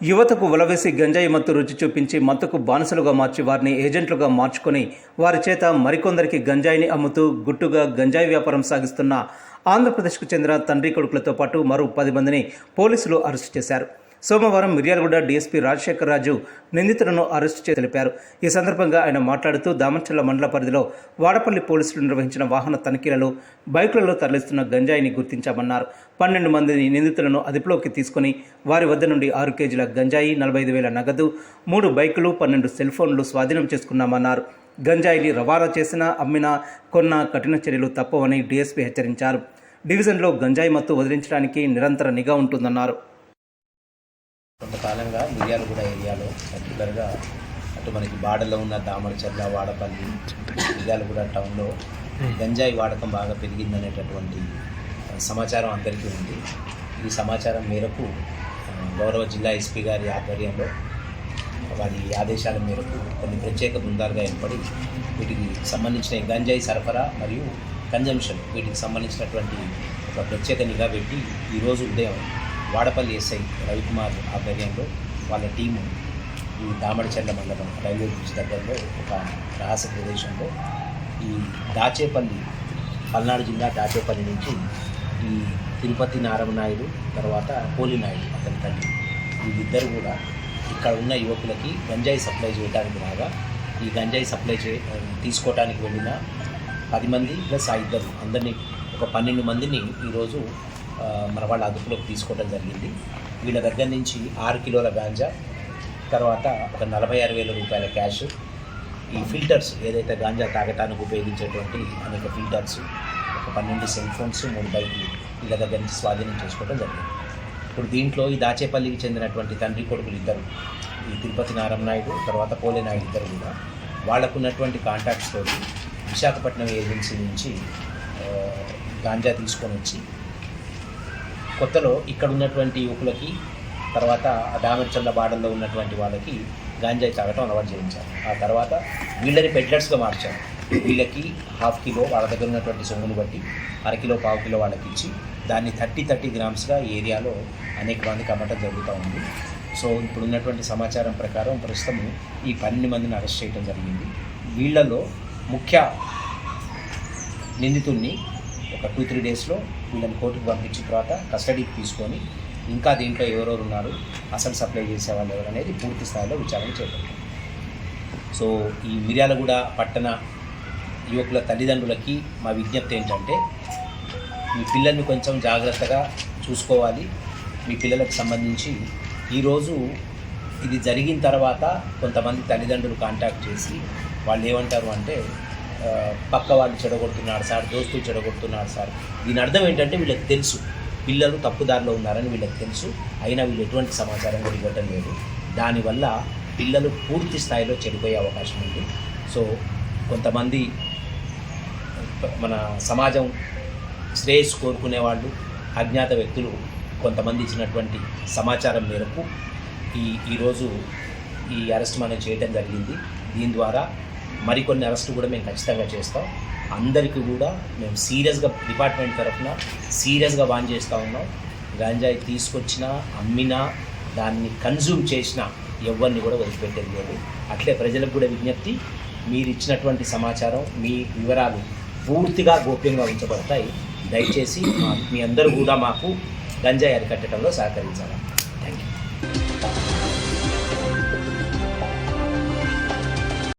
యువతకు ఉలవేసి గంజాయి మత్తు రుచి చూపించి మత్తుకు బానిసలుగా మార్చి వారిని ఏజెంట్లుగా మార్చుకొని వారి చేత మరికొందరికి గంజాయిని అమ్ముతూ గుట్టుగా గంజాయి వ్యాపారం సాగిస్తున్న ఆంధ్రప్రదేశ్కు చెందిన తండ్రి కొడుకులతో పాటు మరో 10 మందిని పోలీసులు అరెస్టు చేశారు. సోమవారం మిర్యాలగూడ డీఎస్పీ రాజశేఖర్ రాజు నిందితులను అరెస్టు చేసి తెలిపారు. ఈ సందర్భంగా ఆయన మాట్లాడుతూ దామర్చర్ల మండల పరిధిలో వాడపల్లి పోలీసులు నిర్వహించిన వాహన తనిఖీలలో బైకులలో తరలిస్తున్న గంజాయిని గుర్తించామన్నారు. 12 మందిని నిందితులను అదుపులోకి తీసుకుని వారి వద్ద నుండి 6 కేజీల గంజాయి, 45,000 నగదు, 3 బైకులు, 12 సెల్ ఫోన్లు స్వాధీనం చేసుకున్నామన్నారు. గంజాయిని రవాణా చేసినా, అమ్మినా, కొన్నా కఠిన చర్యలు తప్పవని డీఎస్పీ హెచ్చరించారు. డివిజన్లో గంజాయి మత్తు వదిలించడానికి నిరంతర నిఘా ఉంటుందన్నారు. కొంతకాలంగా మిర్యాలగూడ ఏరియాలో పర్టికులర్గా అటు మనకి బాడలో ఉన్న దామరచర్ల, వాడపల్లి, మిర్యాలగూడ టౌన్లో గంజాయి వాడకం బాగా పెరిగిందనేటటువంటి సమాచారం అందరికీ ఉంది. ఈ సమాచారం మేరకు గౌరవ జిల్లా ఎస్పీ గారి ఆధ్వర్యంలో వారి ఆదేశాల మేరకు కొన్ని ప్రత్యేక బృందాలుగా ఏర్పడి వీటికి సంబంధించిన గంజాయి సరఫరా మరియు కన్జంప్షన్ వీటికి సంబంధించినటువంటి ఒక ప్రత్యేక నిఘా పెట్టి ఈరోజు ఉదయం వాడపల్లి ఎస్ఐ రవికుమార్ ఆధ్వర్యంలో వాళ్ళ టీము ఈ దామరచర్ల మండలం రైల్వే బ్రిడ్జ్ దగ్గరలో ఒక రహస్య ప్రదేశంలో ఈ దాచేపల్లి, పల్నాడు జిల్లా దాచేపల్లి నుంచి ఈ తిరుపతి నారాయణనాయుడు తర్వాత పోలినాయుడు అతని తల్లి వీళ్ళిద్దరు కూడా ఇక్కడ ఉన్న యువకులకి గంజాయి సప్లై చేయడానికి రాగా ఈ గంజాయి తీసుకోవడానికి వెళ్ళిన 10 మంది ప్లస్ ఆ ఇద్దరు అందరినీ ఒక 12 మందిని ఈరోజు మన వాళ్ళ అదుపులోకి తీసుకోవడం జరిగింది. వీళ్ళ దగ్గర నుంచి 6 కిలోల గాంజా, తర్వాత ఒక 46,000 రూపాయల క్యాష్, ఈ ఫిల్టర్స్ ఏదైతే గాంజా తాగటానికి ఉపయోగించేటువంటి అనేక ఫిల్టర్స్, ఒక 12 సెల్ ఫోన్స్, 3 బైకులు వీళ్ళ దగ్గర నుంచి స్వాధీనం చేసుకోవడం జరిగింది. ఇప్పుడు దీంట్లో ఈ దాచేపల్లికి చెందినటువంటి తండ్రి కొడుకులు ఇద్దరు, ఈ తిరుపతి నారాయణనాయుడు తర్వాత పోలేనాయుడు ఇద్దరు కూడా వాళ్ళకున్నటువంటి కాంటాక్ట్స్ తోటి విశాఖపట్నం ఏజెన్సీ నుంచి గాంజా తీసుకొని వచ్చి కొత్తలో ఇక్కడ ఉన్నటువంటి యువకులకి తర్వాత దామరచర్ల బాడల్లో ఉన్నటువంటి వాళ్ళకి గాంజాయి తాగటం అలవాటు చేయించారు. ఆ తర్వాత వీళ్ళని పెడ్లర్స్గా మార్చారు. వీళ్ళకి 1/2 కిలో వాళ్ళ దగ్గర ఉన్నటువంటి సొమ్మును బట్టి 1/2 కిలో, 1/4 కిలో వాళ్ళకి ఇచ్చి దాన్ని 30 గ్రామ్స్గా ఏరియాలో అనేక మందికి అమ్మటం జరుగుతూ ఉంది. సో ఇప్పుడు ఉన్నటువంటి సమాచారం ప్రకారం ప్రస్తుతం ఈ 12 మందిని అరెస్ట్ చేయడం జరిగింది. వీళ్ళలో ముఖ్య నిందితుడిని ఒక 2-3 డేస్లో వీళ్ళని కోర్టుకు పంపించిన తర్వాత కస్టడీకి తీసుకొని ఇంకా దీంట్లో ఎవరెవరు ఉన్నారు, అసలు సప్లై చేసేవాళ్ళు ఎవరు అనేది పూర్తి స్థాయిలో విచారణ చేపట్టారు. సో ఈ మిర్యాలగూడ పట్టణ యువకుల తల్లిదండ్రులకి మా విజ్ఞప్తి ఏంటంటే, మీ పిల్లల్ని కొంచెం జాగ్రత్తగా చూసుకోవాలి. మీ పిల్లలకు సంబంధించి ఈరోజు ఇది జరిగిన తర్వాత కొంతమంది తల్లిదండ్రులు కాంటాక్ట్ చేసి వాళ్ళు ఏమంటారు అంటే, పక్క వాళ్ళు చెడగొడుతున్నారు సార్, దోస్తులు చెడగొడుతున్నారు సార్. దీని అర్థం ఏంటంటే వీళ్ళకి తెలుసు పిల్లలు తప్పుదారిలో ఉన్నారని వీళ్ళకి తెలుసు, అయినా వీళ్ళు ఎటువంటి సమాచారం కూడా ఇవ్వటం లేదు. దానివల్ల పిల్లలు పూర్తి స్థాయిలో చెడిపోయే అవకాశం ఉంది. సో కొంతమంది మన సమాజం శ్రేయస్సు కోరుకునే వాళ్ళు, అజ్ఞాత వ్యక్తులు కొంతమంది ఇచ్చినటువంటి సమాచారం మేరకు ఈరోజు ఈ అరెస్ట్ మనం చేయడం జరిగింది. దీని ద్వారా మరికొన్ని అరెస్టు కూడా మేము ఖచ్చితంగా చేస్తాం. అందరికీ కూడా మేము సీరియస్గా డిపార్ట్మెంట్ తరఫున సీరియస్గా వాన్ చేస్తూ ఉన్నాం. గాంజాయి తీసుకొచ్చినా, అమ్మినా, దాన్ని కన్జ్యూమ్ చేసినా ఎవరిని కూడా వదిలిపెట్టేది లేదు. అట్లే ప్రజలకు కూడా విజ్ఞప్తి, మీరు ఇచ్చినటువంటి సమాచారం, మీ వివరాలు పూర్తిగా గోప్యంగా ఉంచబడతాయి. దయచేసి మీ అందరూ కూడా మాకు గంజాయి అరికట్టడంలో సహకరించాలి. Thank you.